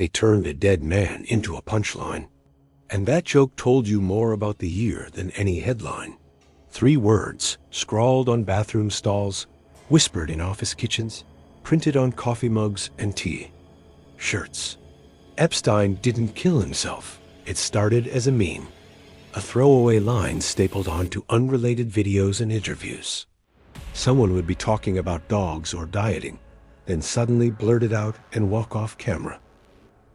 They turned a dead man into a punchline. And that joke told you more about the year than any headline. 3 words, scrawled on bathroom stalls, whispered in office kitchens, printed on coffee mugs and tea shirts. Epstein didn't kill himself. It started as a meme, a throwaway line stapled onto unrelated videos and interviews. Someone would be talking about dogs or dieting, then suddenly blurt it out and walk off camera.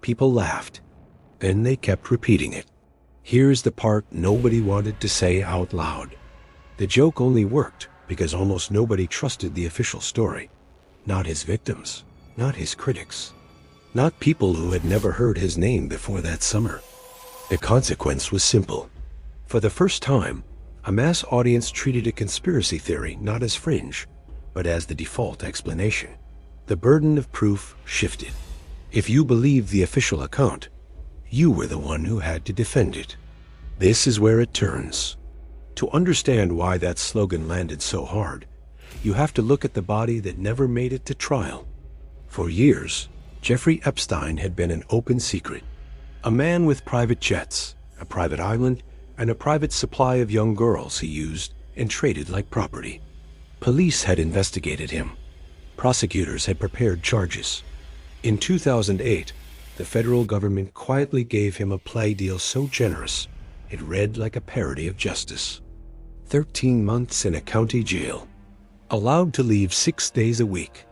People laughed. Then they kept repeating it. Here's the part nobody wanted to say out loud. The joke only worked because almost nobody trusted the official story. Not his victims, not his critics, not people who had never heard his name before that summer. The consequence was simple. For the first time, a mass audience treated a conspiracy theory not as fringe, but as the default explanation. The burden of proof shifted. If you believed the official account, you were the one who had to defend it. This is where it turns. To understand why that slogan landed so hard, you have to look at the body that never made it to trial. For years, Jeffrey Epstein had been an open secret. A man with private jets, a private island, and a private supply of young girls he used and traded like property. Police had investigated him. Prosecutors had prepared charges. In 2008, the federal government quietly gave him a plea deal so generous, it read like a parody of justice. 13 months in a county jail. Allowed to leave 6 days a week,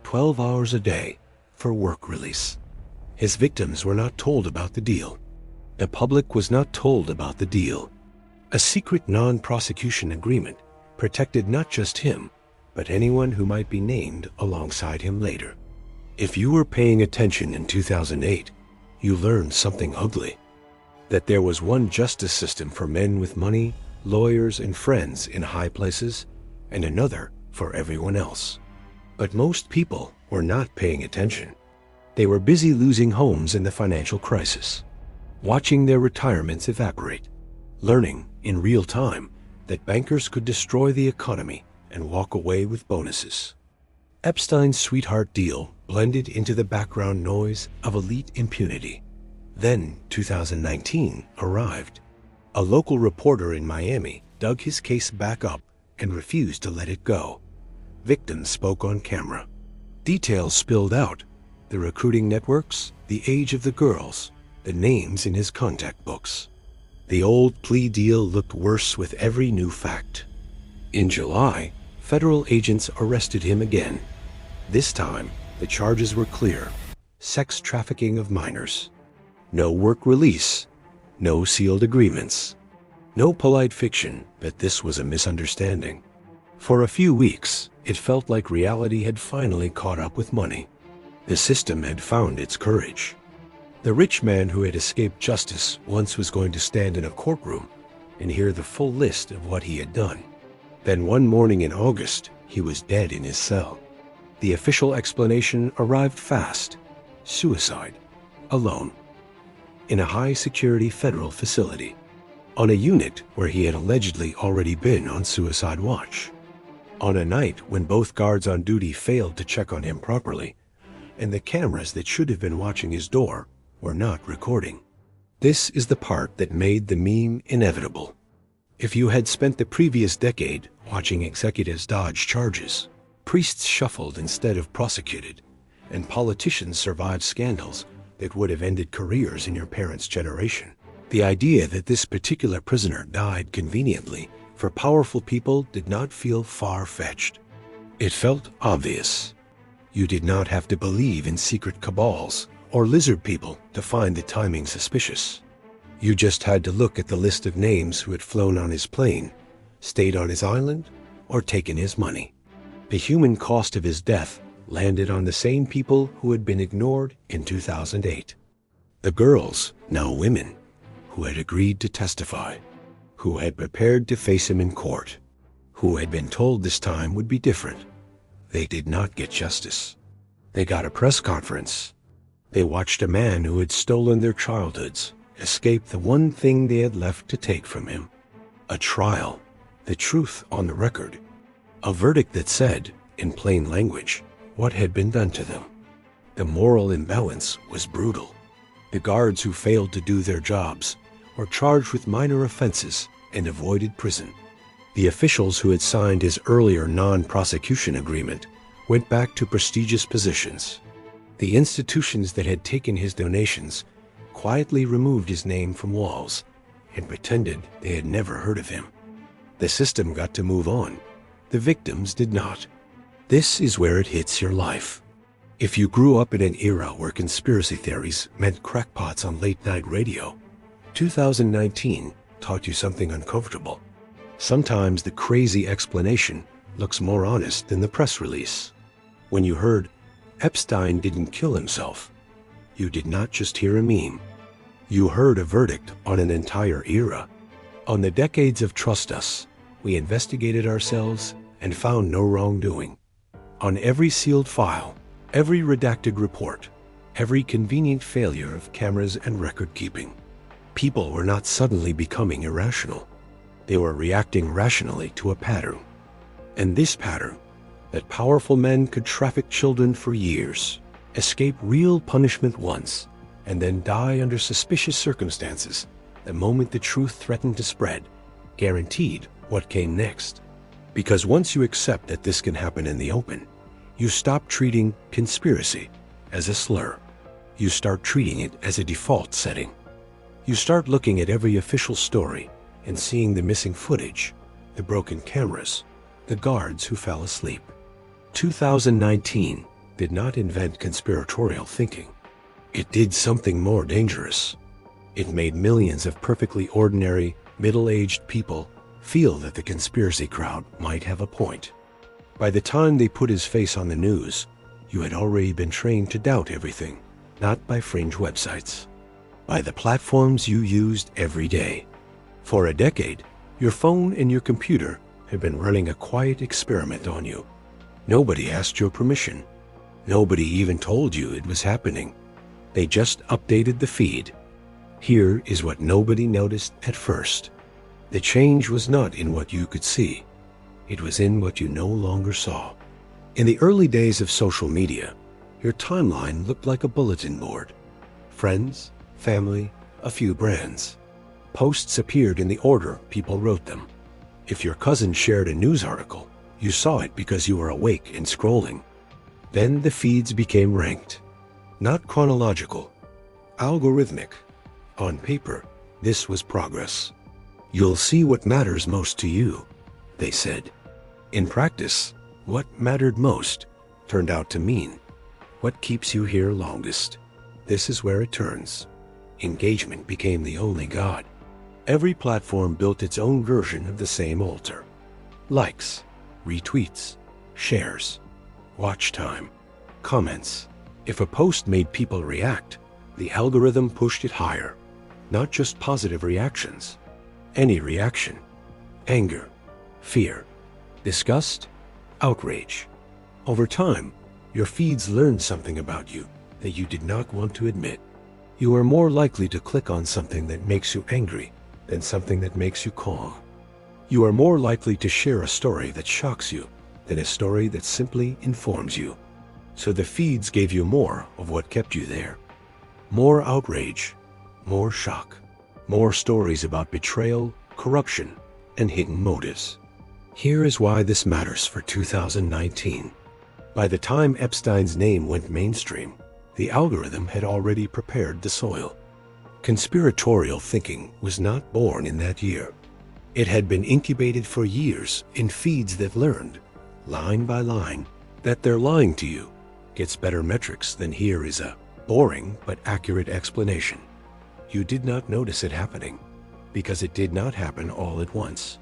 12 hours a day, for work release. His victims were not told about the deal. The public was not told about the deal. A secret non-prosecution agreement protected not just him, but anyone who might be named alongside him later. If you were paying attention in 2008, you learned something ugly. That there was one justice system for men with money, lawyers, and friends in high places, and another for everyone else. But most people were not paying attention. They were busy losing homes in the financial crisis, watching their retirements evaporate, learning in real time that bankers could destroy the economy and walk away with bonuses. Epstein's sweetheart deal blended into the background noise of elite impunity. Then 2019 arrived. A local reporter in Miami dug his case back up and refused to let it go. Victims spoke on camera. Details spilled out: the recruiting networks, the age of the girls, the names in his contact books. The old plea deal looked worse with every new fact. In July, federal agents arrested him again. This time, the charges were clear: sex trafficking of minors. No work release, no sealed agreements, no polite fiction that this was a misunderstanding. For a few weeks, it felt like reality had finally caught up with money. The system had found its courage. The rich man who had escaped justice once was going to stand in a courtroom and hear the full list of what he had done. Then one morning in August, he was dead in his cell. The official explanation arrived fast: suicide, alone, in a high-security federal facility, on a unit where he had allegedly already been on suicide watch, on a night when both guards on duty failed to check on him properly, and the cameras that should have been watching his door were not recording. This is the part that made the meme inevitable. If you had spent the previous decade watching executives dodge charges, priests shuffled instead of prosecuted, and politicians survived scandals that would have ended careers in your parents' generation, the idea that this particular prisoner died conveniently for powerful people did not feel far-fetched. It felt obvious. You did not have to believe in secret cabals or lizard people to find the timing suspicious. You just had to look at the list of names who had flown on his plane, stayed on his island, or taken his money. The human cost of his death landed on the same people who had been ignored in 2008. The girls, now women, who had agreed to testify, who had prepared to face him in court, who had been told this time would be different. They did not get justice. They got a press conference. They watched a man who had stolen their childhoods escape the one thing they had left to take from him: a trial, the truth on the record, a verdict that said, in plain language, what had been done to them. The moral imbalance was brutal. The guards who failed to do their jobs were charged with minor offenses and avoided prison. The officials who had signed his earlier non-prosecution agreement went back to prestigious positions. The institutions that had taken his donations quietly removed his name from walls and pretended they had never heard of him. The system got to move on. The victims did not. This is where it hits your life. If you grew up in an era where conspiracy theories meant crackpots on late-night radio, 2019 taught you something uncomfortable. Sometimes the crazy explanation looks more honest than the press release. When you heard Epstein didn't kill himself, you did not just hear a meme. You heard a verdict on an entire era. On the decades of Trust Us, we investigated ourselves and found no wrongdoing. On every sealed file, every redacted report, every convenient failure of cameras and record-keeping, people were not suddenly becoming irrational. They were reacting rationally to a pattern. And this pattern, that powerful men could traffic children for years, escape real punishment once, and then die under suspicious circumstances the moment the truth threatened to spread, guaranteed what came next. Because once you accept that this can happen in the open, you stop treating conspiracy as a slur. You start treating it as a default setting. You start looking at every official story and seeing the missing footage, the broken cameras, the guards who fell asleep. 2019 did not invent conspiratorial thinking. It did something more dangerous. It made millions of perfectly ordinary, middle-aged people feel that the conspiracy crowd might have a point. By the time they put his face on the news, you had already been trained to doubt everything, not by fringe websites, by the platforms you used every day. For a decade, your phone and your computer had been running a quiet experiment on you. Nobody asked your permission. Nobody even told you it was happening. They just updated the feed. Here is what nobody noticed at first. The change was not in what you could see. It was in what you no longer saw. In the early days of social media, your timeline looked like a bulletin board. Friends, family, a few brands. Posts appeared in the order people wrote them. If your cousin shared a news article, you saw it because you were awake and scrolling. Then the feeds became ranked. Not chronological, algorithmic. On paper, this was progress. You'll see what matters most to you, they said. In practice, what mattered most turned out to mean what keeps you here longest. This is where it turns. Engagement became the only god. Every platform built its own version of the same altar. Likes, retweets, shares, watch time, comments. If a post made people react, the algorithm pushed it higher. Not just positive reactions. Any reaction. Anger, fear, disgust, outrage. Over time, your feeds learned something about you that you did not want to admit. You are more likely to click on something that makes you angry than something that makes you calm. You are more likely to share a story that shocks you than a story that simply informs you. So the feeds gave you more of what kept you there. More outrage, more shock, more stories about betrayal, corruption, and hidden motives. Here is why this matters for 2019. By the time Epstein's name went mainstream, the algorithm had already prepared the soil. Conspiratorial thinking was not born in that year. It had been incubated for years in feeds that learned, line by line, that their lying to you gets better metrics than here is a boring but accurate explanation. You did not notice it happening because it did not happen all at once.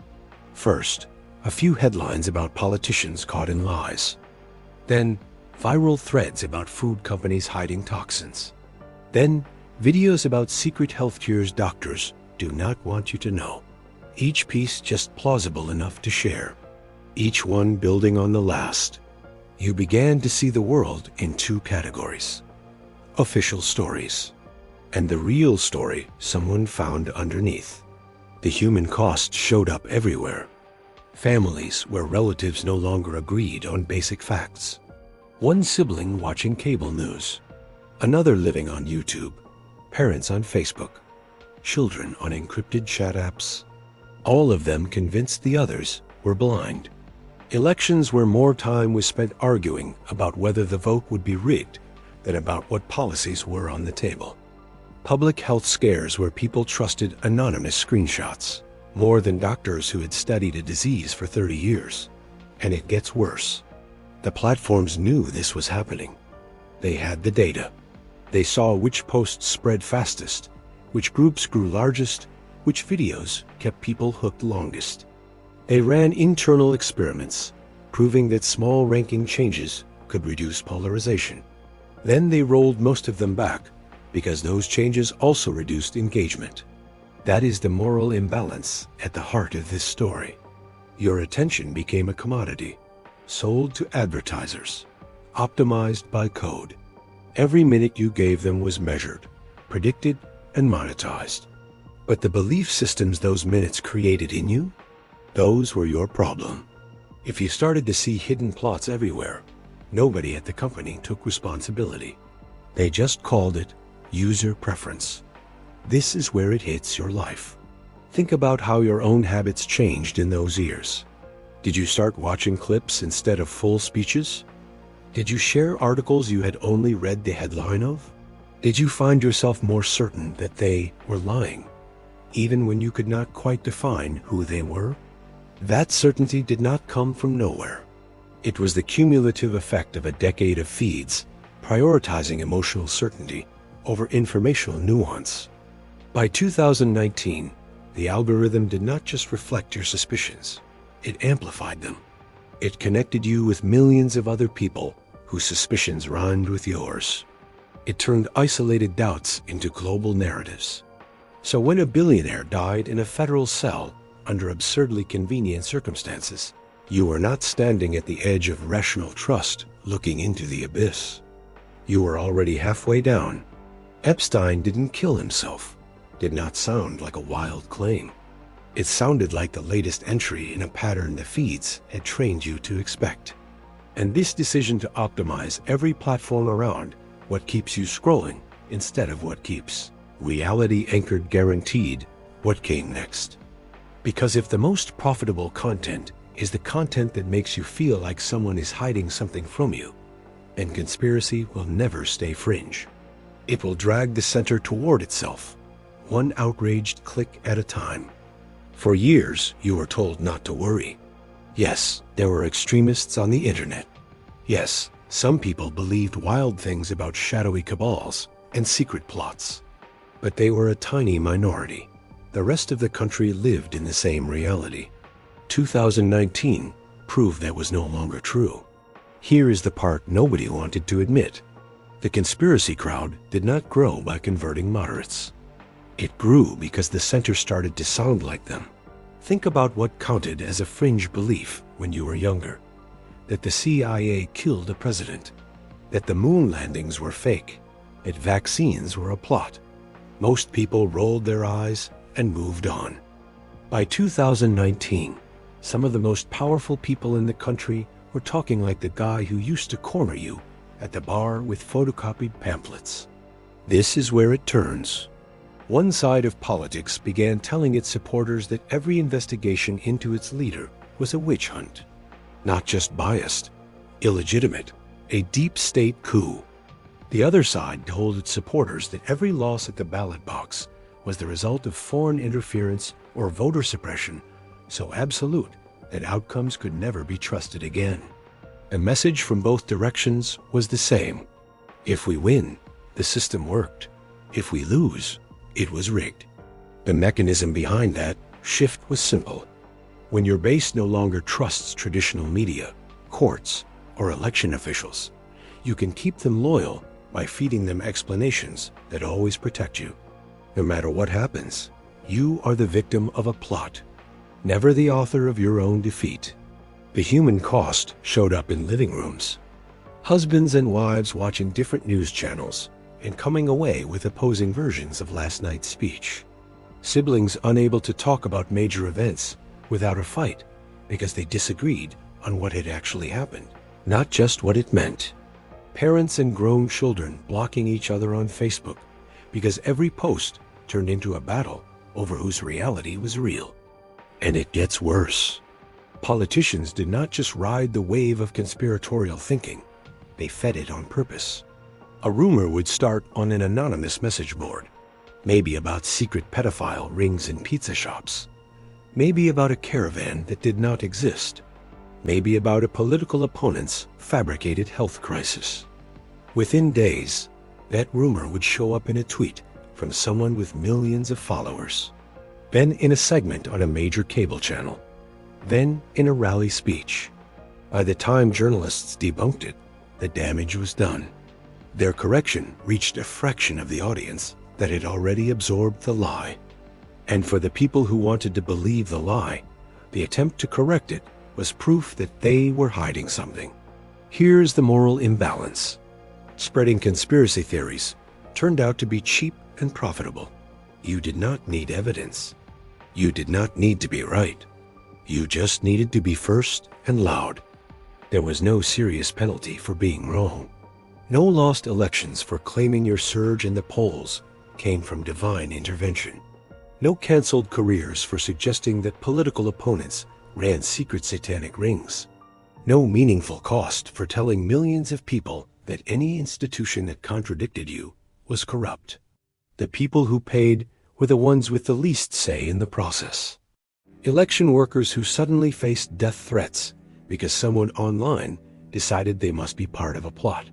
First, a few headlines about politicians caught in lies. Then, viral threads about food companies hiding toxins. Then, videos about secret health cures doctors do not want you to know. Each piece just plausible enough to share. Each one building on the last. You began to see the world in two categories. Official stories. And the real story someone found underneath. The human cost showed up everywhere. Families where relatives no longer agreed on basic facts. One sibling watching cable news. Another living on YouTube. parents on Facebook, children on encrypted chat apps. All of them convinced the others were blind. Elections where more time was spent arguing about whether the vote would be rigged than about what policies were on the table. Public health scares where people trusted anonymous screenshots more than doctors who had studied a disease for 30 years. And it gets worse. The platforms knew this was happening. They had the data. They saw which posts spread fastest, which groups grew largest, which videos kept people hooked longest. They ran internal experiments, proving that small ranking changes could reduce polarization. Then they rolled most of them back, because those changes also reduced engagement. That is the moral imbalance at the heart of this story. Your attention became a commodity, sold to advertisers, optimized by code. Every minute you gave them was measured, predicted, and monetized. But the belief systems those minutes created in you, those were your problem. If you started to see hidden plots everywhere, nobody at the company took responsibility. They just called it user preference. This is where it hits your life. Think about how your own habits changed in those years. Did you start watching clips instead of full speeches? Did you share articles you had only read the headline of? Did you find yourself more certain that they were lying, even when you could not quite define who they were? That certainty did not come from nowhere. It was the cumulative effect of a decade of feeds prioritizing emotional certainty over informational nuance. By 2019, the algorithm did not just reflect your suspicions, it amplified them. It connected you with millions of other people whose suspicions rhymed with yours. It turned isolated doubts into global narratives. So when a billionaire died in a federal cell under absurdly convenient circumstances, you were not standing at the edge of rational trust looking into the abyss. You were already halfway down. Epstein didn't kill himself. Did not sound like a wild claim. It sounded like the latest entry in a pattern the feeds had trained you to expect. And this decision to optimize every platform around what keeps you scrolling instead of what keeps reality-anchored guaranteed what came next. Because if the most profitable content is the content that makes you feel like someone is hiding something from you, then conspiracy will never stay fringe. It will drag the center toward itself, one outraged click at a time. For years, you were told not to worry. Yes, there were extremists on the internet. Yes, some people believed wild things about shadowy cabals and secret plots. But they were a tiny minority. The rest of the country lived in the same reality. 2019 proved that was no longer true. Here is the part nobody wanted to admit. The conspiracy crowd did not grow by converting moderates. It grew because the center started to sound like them. Think about what counted as a fringe belief when you were younger. That the CIA killed a president. That the moon landings were fake. That vaccines were a plot. Most people rolled their eyes and moved on. By 2019, some of the most powerful people in the country were talking like the guy who used to corner you at the bar with photocopied pamphlets. This is where it turns. One side of politics began telling its supporters that every investigation into its leader was a witch hunt. Not just biased, illegitimate, a deep state coup. The other side told its supporters that every loss at the ballot box was the result of foreign interference or voter suppression, so absolute that outcomes could never be trusted again. The message from both directions was the same. If we win, the system worked. If we lose, it was rigged. The mechanism behind that shift was simple. When your base no longer trusts traditional media, courts, or election officials, you can keep them loyal by feeding them explanations that always protect you. No matter what happens, you are the victim of a plot, never the author of your own defeat. The human cost showed up in living rooms. Husbands and wives watching different news channels and coming away with opposing versions of last night's speech. Siblings unable to talk about major events without a fight because they disagreed on what had actually happened, not just what it meant. Parents and grown children blocking each other on Facebook because every post turned into a battle over whose reality was real. And it gets worse. Politicians did not just ride the wave of conspiratorial thinking, they fed it on purpose. A rumor would start on an anonymous message board, maybe about secret pedophile rings in pizza shops, maybe about a caravan that did not exist, maybe about a political opponent's fabricated health crisis. Within days, that rumor would show up in a tweet from someone with millions of followers, then in a segment on a major cable channel, then in a rally speech. By the time journalists debunked it, the damage was done. Their correction reached a fraction of the audience that had already absorbed the lie. And for the people who wanted to believe the lie, the attempt to correct it was proof that they were hiding something. Here's the moral imbalance. Spreading conspiracy theories turned out to be cheap and profitable. You did not need evidence. You did not need to be right. You just needed to be first and loud. There was no serious penalty for being wrong. No lost elections for claiming your surge in the polls came from divine intervention. No canceled careers for suggesting that political opponents ran secret satanic rings. No meaningful cost for telling millions of people that any institution that contradicted you was corrupt. The people who paid were the ones with the least say in the process. Election workers who suddenly faced death threats because someone online decided they must be part of a plot.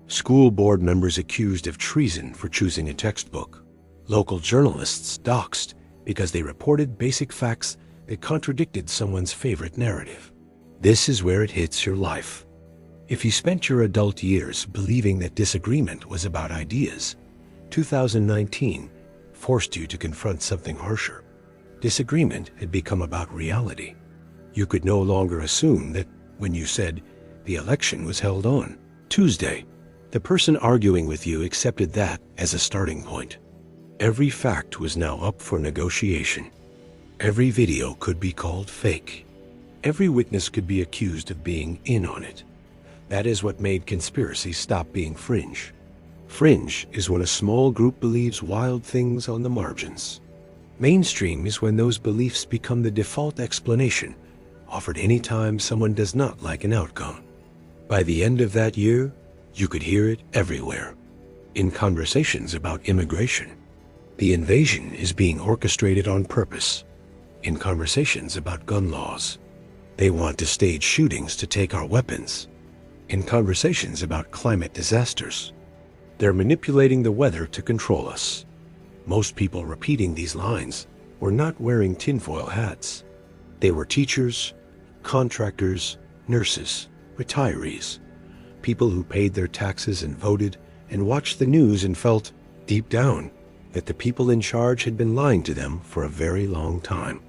School board members accused of treason for choosing a textbook. Local journalists doxxed because they reported basic facts that contradicted someone's favorite narrative. This is where it hits your life. If you spent your adult years believing that disagreement was about ideas, 2019 forced you to confront something harsher. Disagreement had become about reality. You could no longer assume that when you said the election was held on Tuesday, the person arguing with you accepted that as a starting point. Every fact was now up for negotiation. Every video could be called fake. Every witness could be accused of being in on it. That is what made conspiracy stop being fringe. Fringe is when a small group believes wild things on the margins. Mainstream is when those beliefs become the default explanation, offered any time someone does not like an outcome. By the end of that year, you could hear it everywhere. In conversations about immigration, the invasion is being orchestrated on purpose. In conversations about gun laws, they want to stage shootings to take our weapons. In conversations about climate disasters, they're manipulating the weather to control us. Most people repeating these lines were not wearing tinfoil hats. They were teachers, contractors, nurses, retirees, people who paid their taxes and voted and watched the news and felt, deep down, that the people in charge had been lying to them for a very long time.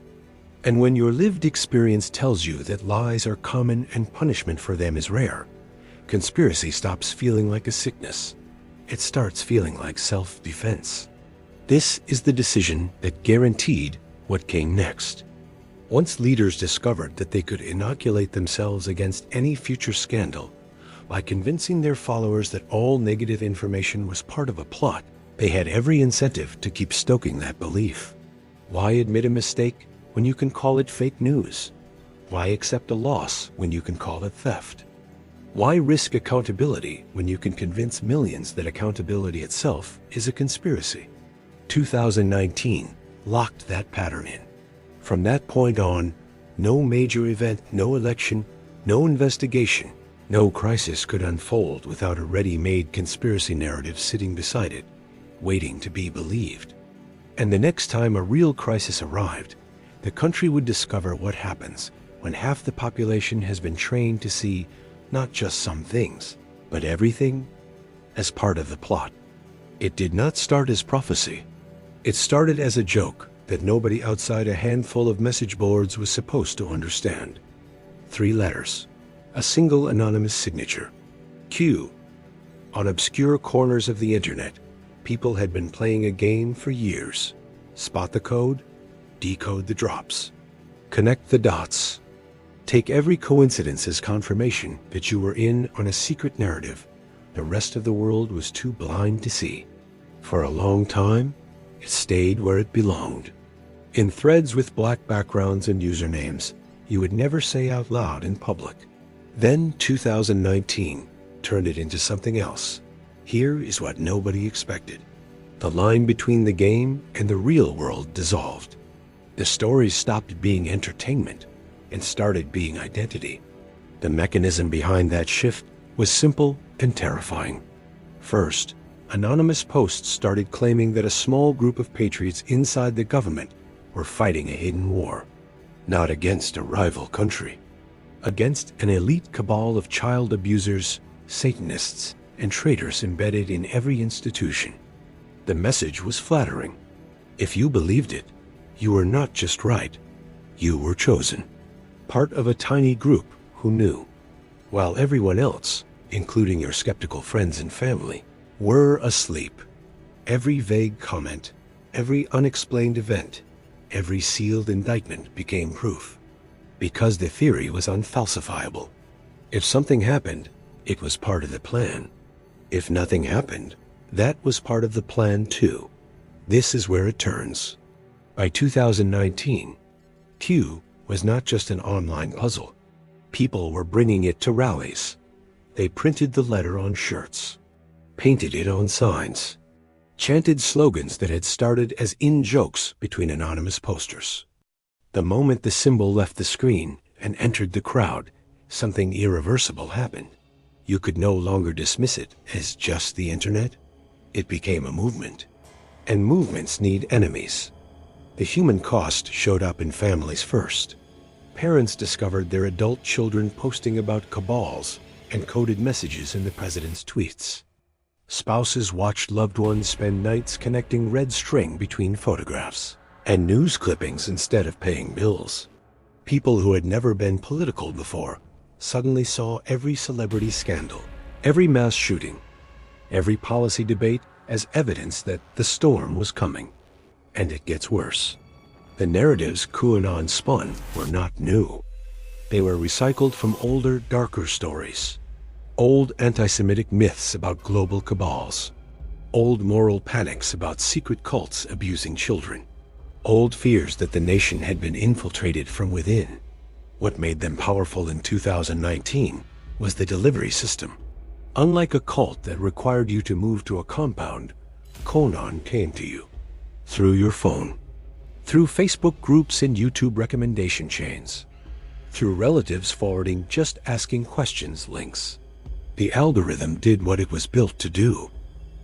And when your lived experience tells you that lies are common and punishment for them is rare, conspiracy stops feeling like a sickness. It starts feeling like self-defense. This is the decision that guaranteed what came next. Once leaders discovered that they could inoculate themselves against any future scandal by convincing their followers that all negative information was part of a plot, they had every incentive to keep stoking that belief. Why admit a mistake when you can call it fake news? Why accept a loss when you can call it theft? Why risk accountability when you can convince millions that accountability itself is a conspiracy? 2019 locked that pattern in. From that point on, no major event, no election, no investigation, no crisis could unfold without a ready-made conspiracy narrative sitting beside it, waiting to be believed. And the next time a real crisis arrived, the country would discover what happens when half the population has been trained to see not just some things, but everything as part of the plot. It did not start as prophecy. It started as a joke that nobody outside a handful of message boards was supposed to understand. 3 letters, a single anonymous signature. Q. On obscure corners of the internet, people had been playing a game for years. Spot the code, decode the drops, connect the dots. Take every coincidence as confirmation that you were in on a secret narrative the rest of the world was too blind to see. For a long time, it stayed where it belonged. In threads with black backgrounds and usernames you would never say out loud in public. Then 2019 turned it into something else. Here is what nobody expected. The line between the game and the real world dissolved. The stories stopped being entertainment and started being identity. The mechanism behind that shift was simple and terrifying. First, anonymous posts started claiming that a small group of patriots inside the government were fighting a hidden war, not against a rival country, against an elite cabal of child abusers, Satanists, and traitors embedded in every institution. The message was flattering. If you believed it, you were not just right, you were chosen, part of a tiny group who knew, while everyone else, including your skeptical friends and family, were asleep. Every vague comment, every unexplained event, every sealed indictment became proof, because the theory was unfalsifiable. If something happened, it was part of the plan. If nothing happened, that was part of the plan too. This is where it turns. By 2019, Q was not just an online puzzle. People were bringing it to rallies. They printed the letter on shirts, painted it on signs, chanted slogans that had started as in-jokes between anonymous posters. The moment the symbol left the screen and entered the crowd, something irreversible happened. You could no longer dismiss it as just the internet. It became a movement. And movements need enemies. The human cost showed up in families first. Parents discovered their adult children posting about cabals and coded messages in the president's tweets. Spouses watched loved ones spend nights connecting red string between photographs and news clippings instead of paying bills. People who had never been political before suddenly saw every celebrity scandal, every mass shooting, every policy debate as evidence that the storm was coming. And it gets worse. The narratives QAnon spun were not new. They were recycled from older, darker stories. Old anti-Semitic myths about global cabals. Old moral panics about secret cults abusing children. Old fears that the nation had been infiltrated from within. What made them powerful in 2019 was the delivery system. Unlike a cult that required you to move to a compound, QAnon came to you. Through your phone. Through Facebook groups and YouTube recommendation chains. Through relatives forwarding just asking questions links. The algorithm did what it was built to do.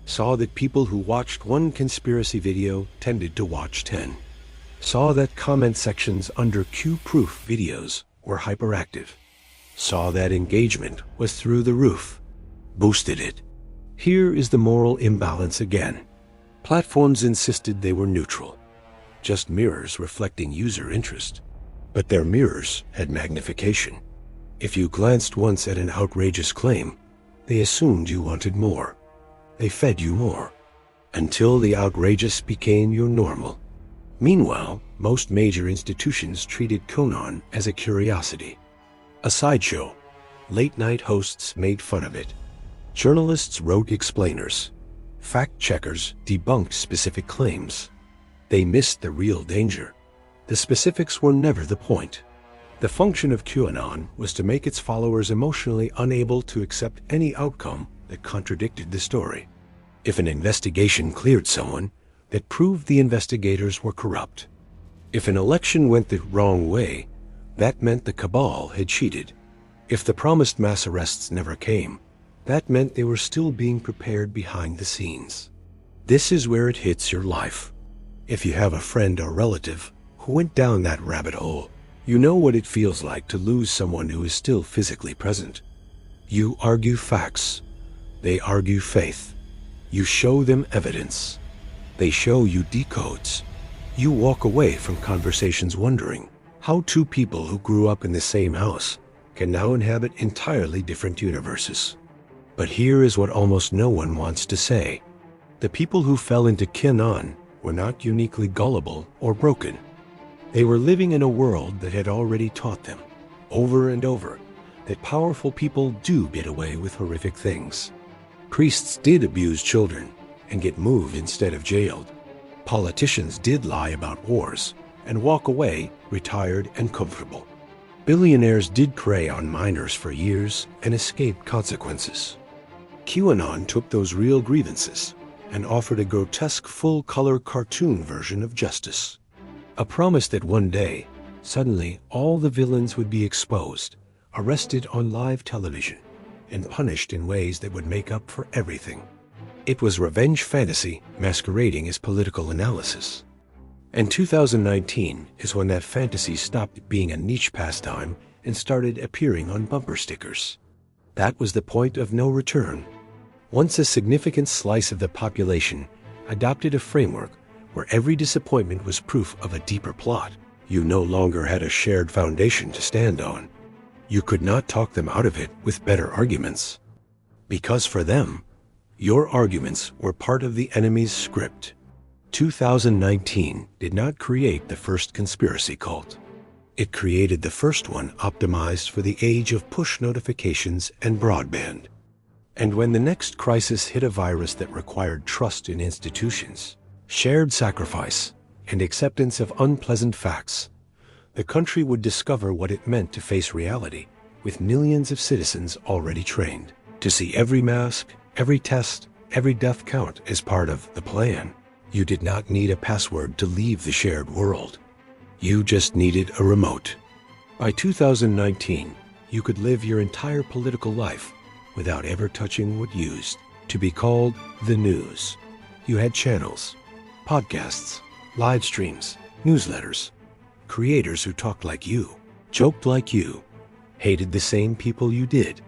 Saw that people who watched one conspiracy video tended to watch 10. Saw that comment sections under Q-proof videos were hyperactive. Saw that engagement was through the roof. Boosted it. Here is the moral imbalance again. Platforms insisted they were neutral, just mirrors reflecting user interest. But their mirrors had magnification. If you glanced once at an outrageous claim, they assumed you wanted more. They fed you more, until the outrageous became your normal. Meanwhile, most major institutions treated QAnon as a curiosity, a sideshow. Late-night hosts made fun of it. Journalists wrote explainers. Fact-checkers debunked specific claims. They missed the real danger. The specifics were never the point. The function of QAnon was to make its followers emotionally unable to accept any outcome that contradicted the story. If an investigation cleared someone, that proved the investigators were corrupt. If an election went the wrong way, that meant the cabal had cheated. If the promised mass arrests never came, that meant they were still being prepared behind the scenes. This is where it hits your life. If you have a friend or relative who went down that rabbit hole, you know what it feels like to lose someone who is still physically present. You argue facts. They argue faith. You show them evidence. They show you decodes. You walk away from conversations wondering how two people who grew up in the same house can now inhabit entirely different universes. But here is what almost no one wants to say. The people who fell into QAnon were not uniquely gullible or broken. They were living in a world that had already taught them, over and over, that powerful people do get away with horrific things. Priests did abuse children, and get moved instead of jailed. Politicians did lie about wars and walk away retired and comfortable. Billionaires did prey on minors for years and escaped consequences. QAnon took those real grievances and offered a grotesque full-color cartoon version of justice. A promise that one day, suddenly all the villains would be exposed, arrested on live television, and punished in ways that would make up for everything. It was revenge fantasy masquerading as political analysis. And 2019 is when that fantasy stopped being a niche pastime and started appearing on bumper stickers. That was the point of no return. Once a significant slice of the population adopted a framework where every disappointment was proof of a deeper plot, you no longer had a shared foundation to stand on. You could not talk them out of it with better arguments. Because for them, your arguments were part of the enemy's script. 2019 did not create the first conspiracy cult. It created the first one optimized for the age of push notifications and broadband. And when the next crisis hit a virus that required trust in institutions, shared sacrifice, and acceptance of unpleasant facts, the country would discover what it meant to face reality with millions of citizens already trained, to see every mask, every test, every death count as part of the plan. You did not need a password to leave the shared world. You just needed a remote. By 2019, you could live your entire political life without ever touching what used to be called the news. You had channels, podcasts, live streams, newsletters, creators who talked like you, joked like you, hated the same people you did.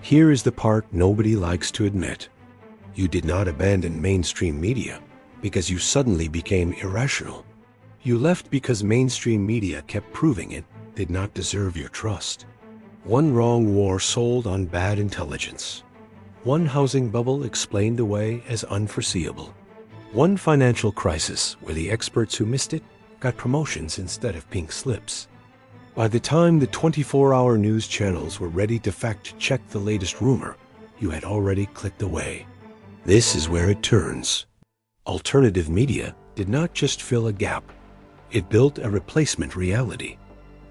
Here is the part nobody likes to admit. You did not abandon mainstream media because you suddenly became irrational. You left because mainstream media kept proving it did not deserve your trust. One wrong war sold on bad intelligence. One housing bubble explained away as unforeseeable. One financial crisis where the experts who missed it got promotions instead of pink slips. By the time the 24-hour news channels were ready to fact-check the latest rumor, you had already clicked away. This is where it turns. Alternative media did not just fill a gap. It built a replacement reality.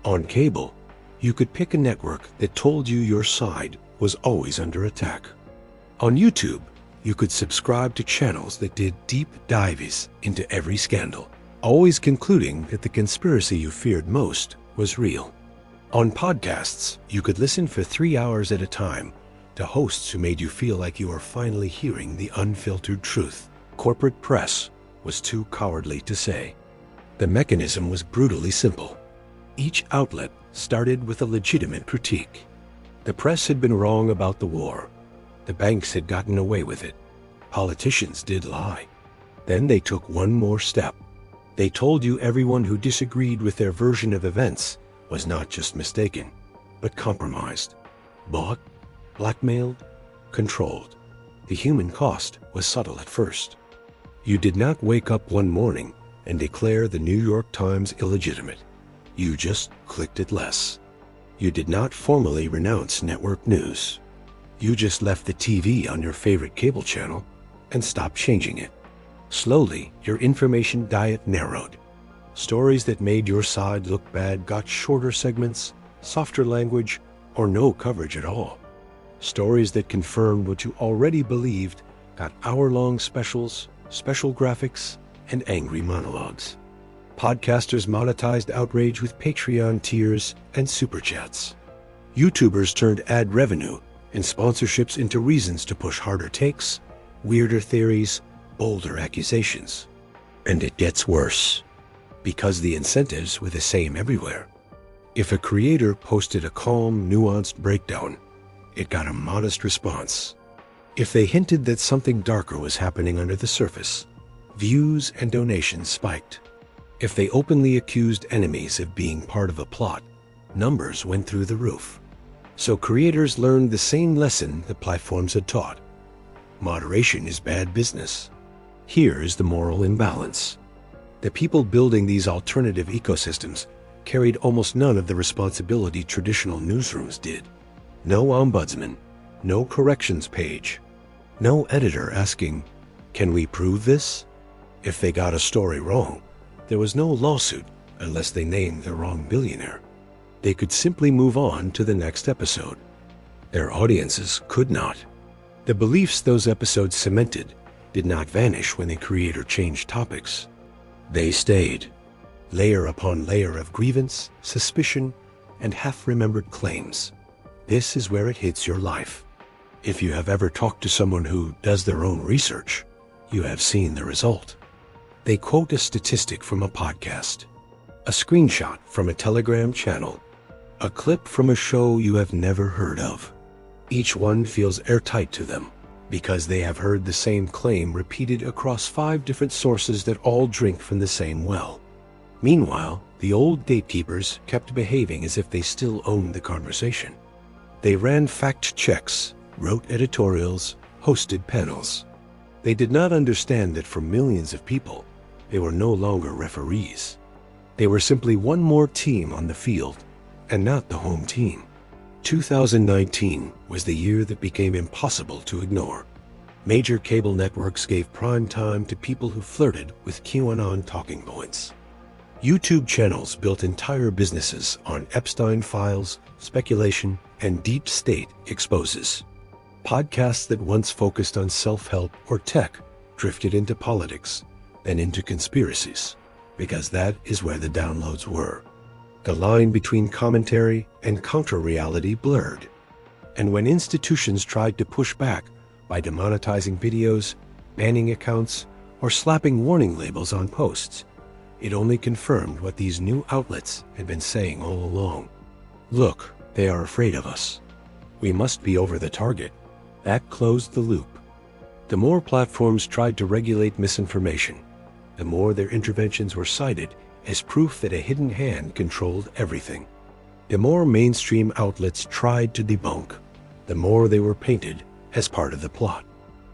On cable, you could pick a network that told you your side was always under attack. On YouTube, you could subscribe to channels that did deep dives into every scandal, always concluding that the conspiracy you feared most was real. On podcasts, you could listen for 3 hours at a time to hosts who made you feel like you were finally hearing the unfiltered truth. Corporate press was too cowardly to say. The mechanism was brutally simple. Each outlet started with a legitimate critique. The press had been wrong about the war. The banks had gotten away with it. Politicians did lie. Then they took one more step. They told you everyone who disagreed with their version of events was not just mistaken, but compromised, bought, blackmailed, controlled. The human cost was subtle at first. You did not wake up one morning and declare the New York Times illegitimate. You just clicked it less. You did not formally renounce network news. You just left the TV on your favorite cable channel and stopped changing it. Slowly, your information diet narrowed. Stories that made your side look bad got shorter segments, softer language, or no coverage at all. Stories that confirmed what you already believed got hour-long specials, special graphics, and angry monologues. Podcasters monetized outrage with Patreon tiers and super chats. YouTubers turned ad revenue and sponsorships into reasons to push harder takes, weirder theories, bolder accusations. And it gets worse, because the incentives were the same everywhere. If a creator posted a calm, nuanced breakdown, it got a modest response. If they hinted that something darker was happening under the surface, views and donations spiked. If they openly accused enemies of being part of a plot, numbers went through the roof. So creators learned the same lesson the platforms had taught. Moderation is bad business. Here is the moral imbalance. The people building these alternative ecosystems carried almost none of the responsibility traditional newsrooms did. No ombudsman, no corrections page, no editor asking, Can we prove this? If they got a story wrong, there was no lawsuit unless they named the wrong billionaire. They could simply move on to the next episode. Their audiences could not. The beliefs those episodes cemented did not vanish when the creator changed topics. They stayed, layer upon layer of grievance, suspicion, and half-remembered claims. This is where it hits your life. If you have ever talked to someone who does their own research, you have seen the result. They quote a statistic from a podcast, a screenshot from a Telegram channel, a clip from a show you have never heard of. Each one feels airtight to them because they have heard the same claim repeated across 5 different sources that all drink from the same well. Meanwhile, the old gatekeepers kept behaving as if they still owned the conversation. They ran fact checks, wrote editorials, hosted panels. They did not understand that for millions of people, they were no longer referees. They were simply one more team on the field, and not the home team. 2019 was the year that became impossible to ignore. Major cable networks gave prime time to people who flirted with QAnon talking points. YouTube channels built entire businesses on Epstein files, speculation, and deep state exposes. Podcasts that once focused on self-help or tech drifted into politics, then into conspiracies, because that is where the downloads were. The line between commentary and counter-reality blurred. And when institutions tried to push back by demonetizing videos, banning accounts, or slapping warning labels on posts, it only confirmed what these new outlets had been saying all along. Look, they are afraid of us. We must be over the target. That closed the loop. The more platforms tried to regulate misinformation, the more their interventions were cited as proof that a hidden hand controlled everything. The more mainstream outlets tried to debunk, the more they were painted as part of the plot.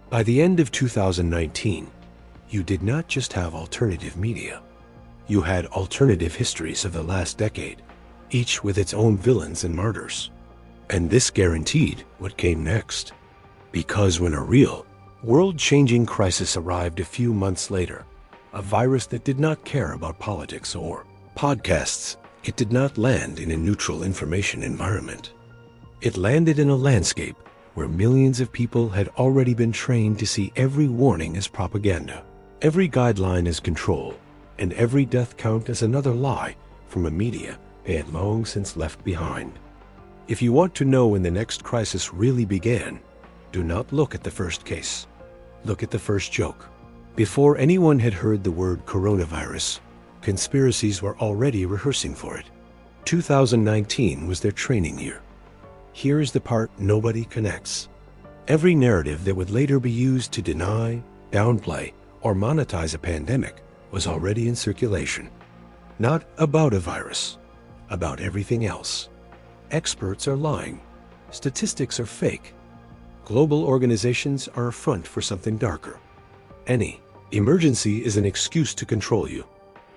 By the end of 2019, you did not just have alternative media. You had alternative histories of the last decade, each with its own villains and martyrs. And this guaranteed what came next. Because when a real, world-changing crisis arrived a few months later, a virus that did not care about politics or podcasts, it did not land in a neutral information environment. It landed in a landscape where millions of people had already been trained to see every warning as propaganda, every guideline as control, and every death count as another lie from a media they had long since left behind. If you want to know when the next crisis really began, do not look at the first case. Look at the first joke. Before anyone had heard the word coronavirus, conspiracies were already rehearsing for it. 2019 was their training year. Here is the part nobody connects. Every narrative that would later be used to deny, downplay, or monetize a pandemic was already in circulation. Not about a virus, about everything else. Experts are lying. Statistics are fake. Global organizations are a front for something darker. Any emergency is an excuse to control you.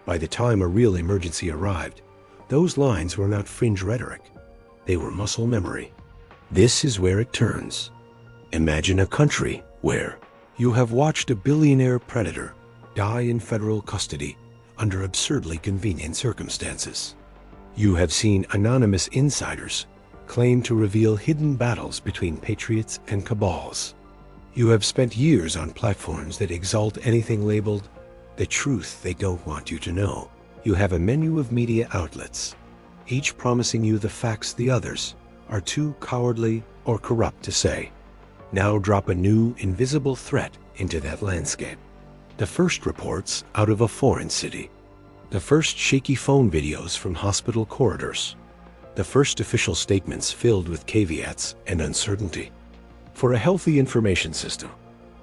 By the time a real emergency arrived, those lines were not fringe rhetoric. They were muscle memory. This is where it turns. Imagine a country where you have watched a billionaire predator die in federal custody under absurdly convenient circumstances. You have seen anonymous insiders claim to reveal hidden battles between patriots and cabals. You have spent years on platforms that exalt anything labeled the truth they don't want you to know. You have a menu of media outlets, each promising you the facts the others are too cowardly or corrupt to say. Now drop a new, invisible threat into that landscape. The first reports out of a foreign city. The first shaky phone videos from hospital corridors. The first official statements filled with caveats and uncertainty. For a healthy information system,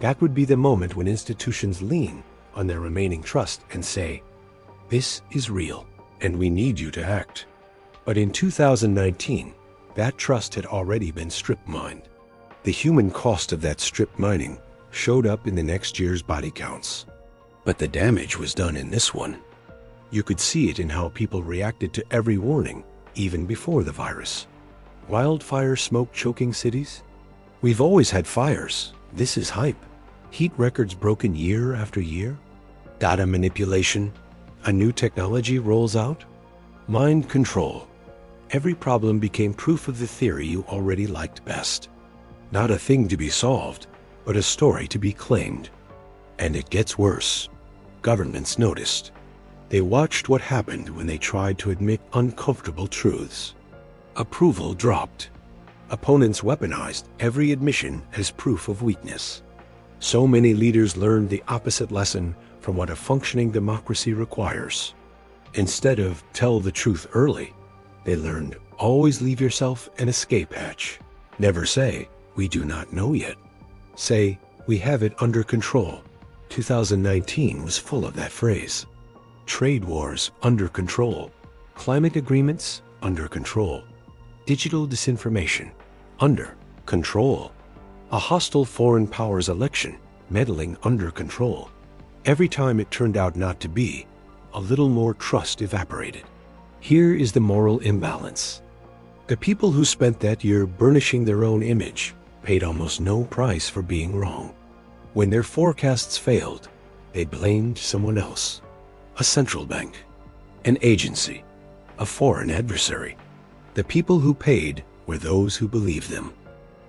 that would be the moment when institutions lean on their remaining trust and say, "This is real, and we need you to act." But in 2019, that trust had already been strip mined. The human cost of that strip mining showed up in the next year's body counts. But the damage was done in this one. You could see it in how people reacted to every warning, even before the virus. Wildfire smoke choking cities? We've always had fires. This is hype. Heat records broken year after year? Data manipulation? A new technology rolls out? Mind control. Every problem became proof of the theory you already liked best. Not a thing to be solved, but a story to be claimed. And it gets worse. Governments noticed. They watched what happened when they tried to admit uncomfortable truths. Approval dropped. Opponents weaponized every admission as proof of weakness. So many leaders learned the opposite lesson from what a functioning democracy requires. Instead of tell the truth early, they learned always leave yourself an escape hatch. Never say, we do not know yet. Say, we have it under control. 2019 was full of that phrase. Trade wars under control. Climate agreements under control. Digital disinformation under control. A hostile foreign powers election meddling under control. Every time it turned out not to be, a little more trust evaporated. Here is the moral imbalance. The people who spent that year burnishing their own image paid almost no price for being wrong. When their forecasts failed, they blamed someone else. A central bank, an agency, a foreign adversary. The people who paid were those who believed them.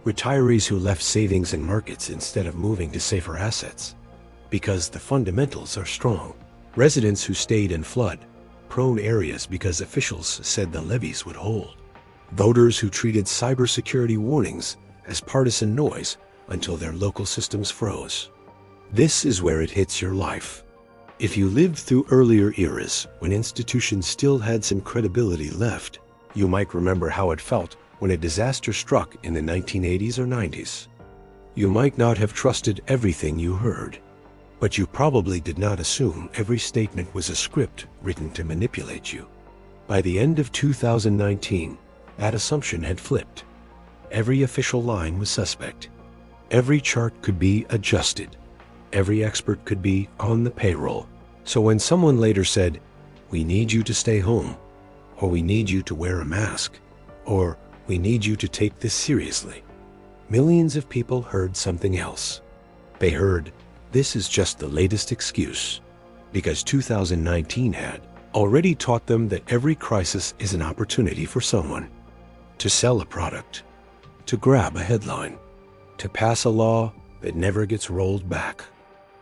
Retirees who left savings in markets instead of moving to safer assets. Because the fundamentals are strong. Residents who stayed in flood-prone areas because officials said the levees would hold. Voters who treated cybersecurity warnings as partisan noise until their local systems froze. This is where it hits your life. If you lived through earlier eras when institutions still had some credibility left, you might remember how it felt when a disaster struck in the 1980s or 90s. You might not have trusted everything you heard, but you probably did not assume every statement was a script written to manipulate you. By the end of 2019, that assumption had flipped. Every official line was suspect. Every chart could be adjusted. Every expert could be on the payroll. So when someone later said, "We need you to stay home," or "We need you to wear a mask," or "We need you to take this seriously," millions of people heard something else. They heard, this is just the latest excuse, because 2019 had already taught them that every crisis is an opportunity for someone to sell a product, to grab a headline, to pass a law that never gets rolled back.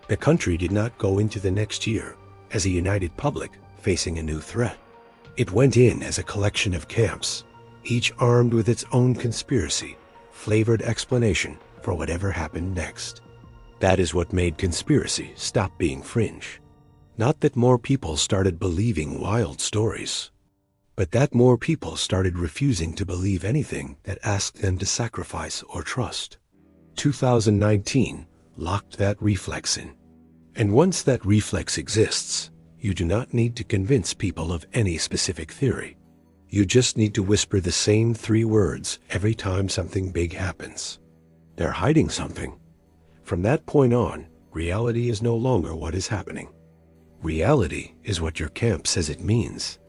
The country did not go into the next year as a united public facing a new threat. It went in as a collection of camps, each armed with its own conspiracy, flavored explanation for whatever happened next. That is what made conspiracy stop being fringe. Not that more people started believing wild stories, but that more people started refusing to believe anything that asked them to sacrifice or trust. 2019 locked that reflex in. And once that reflex exists, you do not need to convince people of any specific theory. You just need to whisper the same 3 words every time something big happens. They're hiding something. From that point on, reality is no longer what is happening. Reality is what your camp says it means.